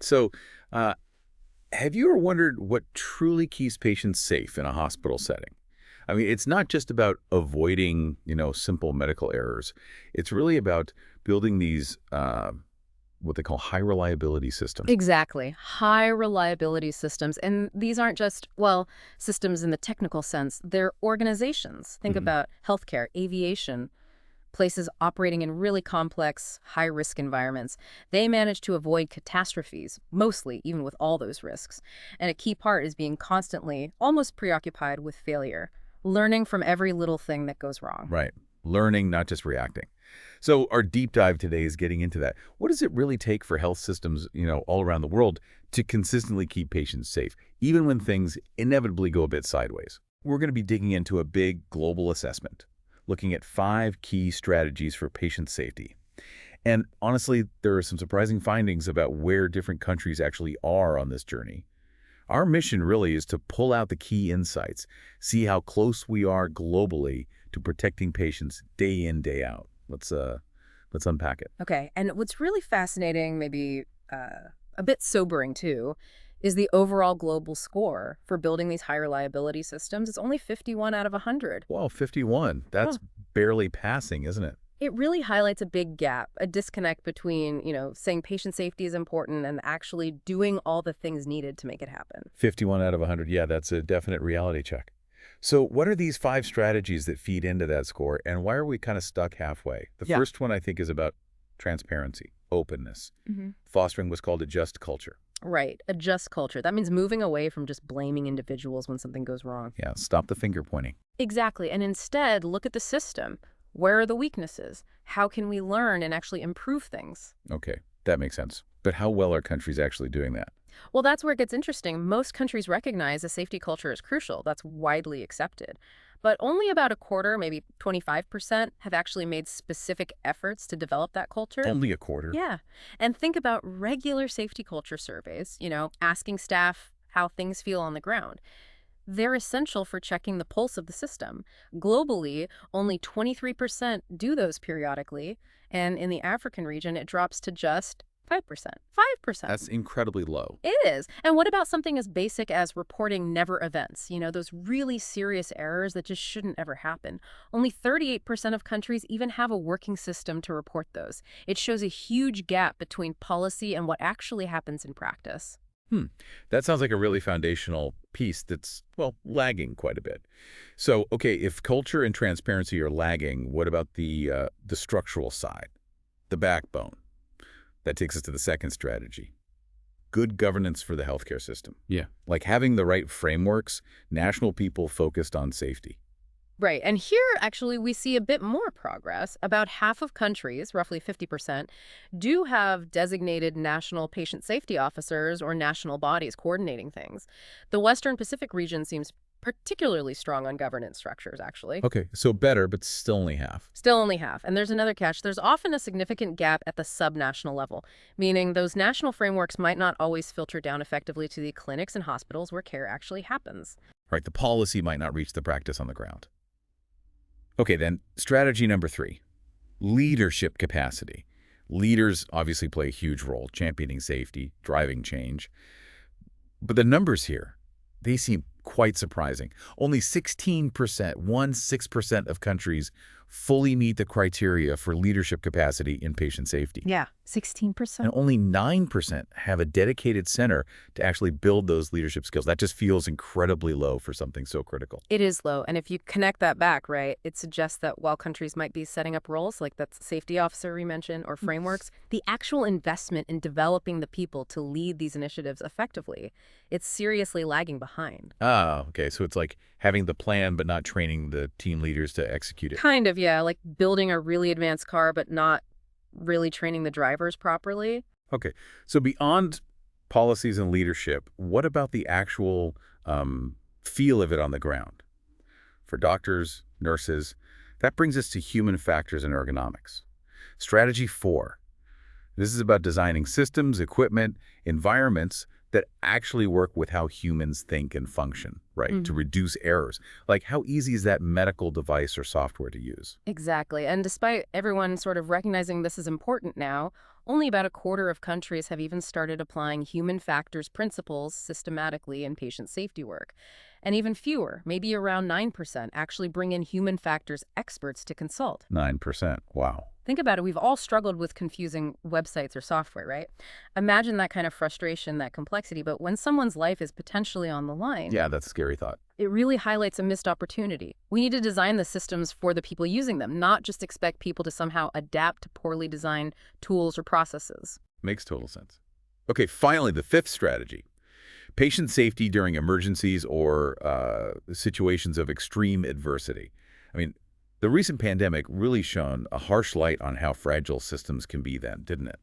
So, uh, have you ever wondered what truly keeps patients safe in a hospital setting? I mean, it's not just about avoiding, simple medical errors. It's really about building these, what they call high reliability systems. Exactly. High reliability systems. And these aren't just, well, systems in the technical sense. They're organizations. Think Hmm. about healthcare, aviation, places operating in really complex, high-risk environments. They manage to avoid catastrophes, mostly, even with all those risks. And a key part is being constantly, almost preoccupied with failure, learning from every little thing that goes wrong. Right. Learning, not just reacting. So our deep dive today is getting into that. What does it really take for health systems, all around the world to consistently keep patients safe, even when things inevitably go a bit sideways? We're going to be digging into a big global assessment, looking at 5 key strategies for patient safety. And honestly, there are some surprising findings about where different countries actually are on this journey. Our mission really is to pull out the key insights, see how close we are globally to protecting patients day in, day out. Let's unpack it. Okay, and what's really fascinating, maybe a bit sobering too, is the overall global score for building these high reliability systems. It's only 51 out of 100. Wow, 51. That's barely passing, isn't it? It really highlights a big gap, a disconnect between, saying patient safety is important and actually doing all the things needed to make it happen. 51 out of 100. Yeah, that's a definite reality check. So what are these 5 strategies that feed into that score, and why are we kind of stuck halfway? The Yeah. first one, I think, is about transparency, openness, Hmm. fostering what's called a just culture. Right. Adjust culture. That means moving away from just blaming individuals when something goes wrong. Yeah, stop the finger pointing. Exactly. And instead, look at the system. Where are the weaknesses? How can we learn and actually improve things? Okay, that makes sense. But how well are countries actually doing that? Well, that's where it gets interesting. Most countries recognize a safety culture is crucial. That's widely accepted. But only about a quarter, maybe 25%, have actually made specific efforts to develop that culture. Only a quarter. Yeah. And think about regular safety culture surveys, asking staff how things feel on the ground. They're essential for checking the pulse of the system. Globally, only 23% do those periodically, and in the African region, it drops to just 5%. 5%. That's incredibly low. It is. And what about something as basic as reporting never events? Those really serious errors that just shouldn't ever happen. Only 38% of countries even have a working system to report those. It shows a huge gap between policy and what actually happens in practice. That sounds like a really foundational piece that's, well, lagging quite a bit. So, okay, if culture and transparency are lagging, what about the structural side, the backbone? That takes us to the second strategy. Good governance for the healthcare system. Yeah. Like having the right frameworks, national people focused on safety. Right. And here, actually, we see a bit more progress. About half of countries, roughly 50%, do have designated national patient safety officers or national bodies coordinating things. The Western Pacific region seems particularly strong on governance structures, actually. Okay, so better, but still only half. Still only half. And there's another catch. There's often a significant gap at the subnational level, meaning those national frameworks might not always filter down effectively to the clinics and hospitals where care actually happens. Right, the policy might not reach the practice on the ground. Okay, then, strategy number 3, leadership capacity. Leaders obviously play a huge role, championing safety, driving change. But the numbers here, they seem quite surprising. Only 16%, 16% of countries fully meet the criteria for leadership capacity in patient safety. Yeah, And 16%. only 9% have a dedicated center to actually build those leadership skills. That just feels incredibly low for something so critical. It is low. And if you connect that back, right, it suggests that while countries might be setting up roles like that safety officer we mentioned or frameworks, the actual investment in developing the people to lead these initiatives effectively, it's seriously lagging behind. Ah, okay, so it's like having the plan but not training the team leaders to execute it. Kind of, yeah, like building a really advanced car but not really training the drivers properly. Okay, so beyond policies and leadership, what about the actual feel of it on the ground? For doctors, nurses, that brings us to human factors and ergonomics. Strategy 4. This is about designing systems, equipment, environments that actually work with how humans think and function, right? To reduce errors. Like how easy is that medical device or software to use? Exactly. And despite everyone sort of recognizing this is important now, Only about a quarter of countries have even started applying human factors principles systematically in patient safety work. And even fewer, maybe around 9%, actually bring in human factors experts to consult. 9%. Wow. Think about it, we've all struggled with confusing websites or software, right? Imagine that kind of frustration, that complexity, but when someone's life is potentially on the line, Yeah, that's a scary thought. it really highlights a missed opportunity. We need to design the systems for the people using them, not just expect people to somehow adapt to poorly designed tools or processes. Makes total sense. Okay, finally, the fifth strategy. Patient safety during emergencies or situations of extreme adversity. I mean, the recent pandemic really shone a harsh light on how fragile systems can be then, didn't it?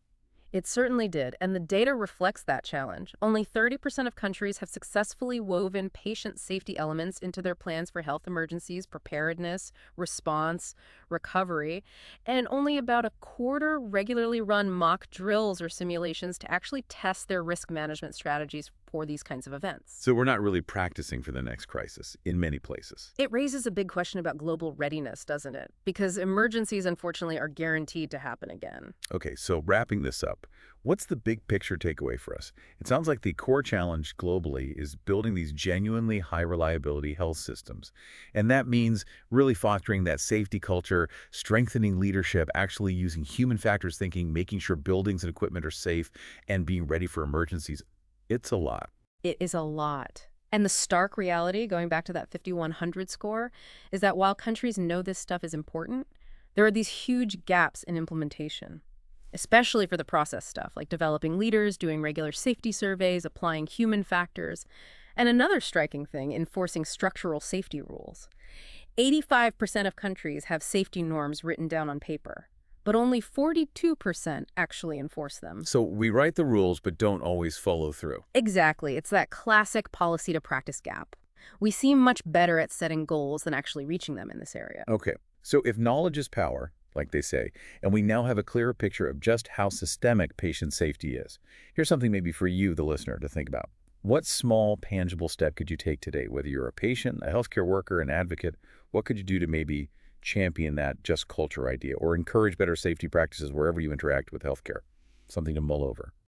It certainly did, and the data reflects that challenge. Only 30% of countries have successfully woven patient safety elements into their plans for health emergencies, preparedness, response, recovery, and only about a quarter regularly run mock drills or simulations to actually test their risk management strategies for these kinds of events. So we're not really practicing for the next crisis in many places. It raises a big question about global readiness, doesn't it? Because emergencies, unfortunately, are guaranteed to happen again. Okay, so wrapping this up, what's the big picture takeaway for us? It sounds like the core challenge globally is building these genuinely high-reliability health systems. And that means really fostering that safety culture, strengthening leadership, actually using human factors thinking, making sure buildings and equipment are safe, and being ready for emergencies. It's a lot. It is a lot. And the stark reality, going back to that 5100 score, is that while countries know this stuff is important, there are these huge gaps in implementation, especially for the process stuff, like developing leaders, doing regular safety surveys, applying human factors, and another striking thing, enforcing structural safety rules. 85% of countries have safety norms written down on paper, but only 42% actually enforce them. So we write the rules but don't always follow through. Exactly. It's that classic policy to practice gap. We seem much better at setting goals than actually reaching them in this area. Okay, so if knowledge is power, like they say, and we now have a clearer picture of just how systemic patient safety is, here's something maybe for you, the listener, to think about. What small, tangible step could you take today, whether you're a patient, a healthcare worker, an advocate? What could you do to maybe champion that just culture idea or encourage better safety practices wherever you interact with healthcare? Something to mull over.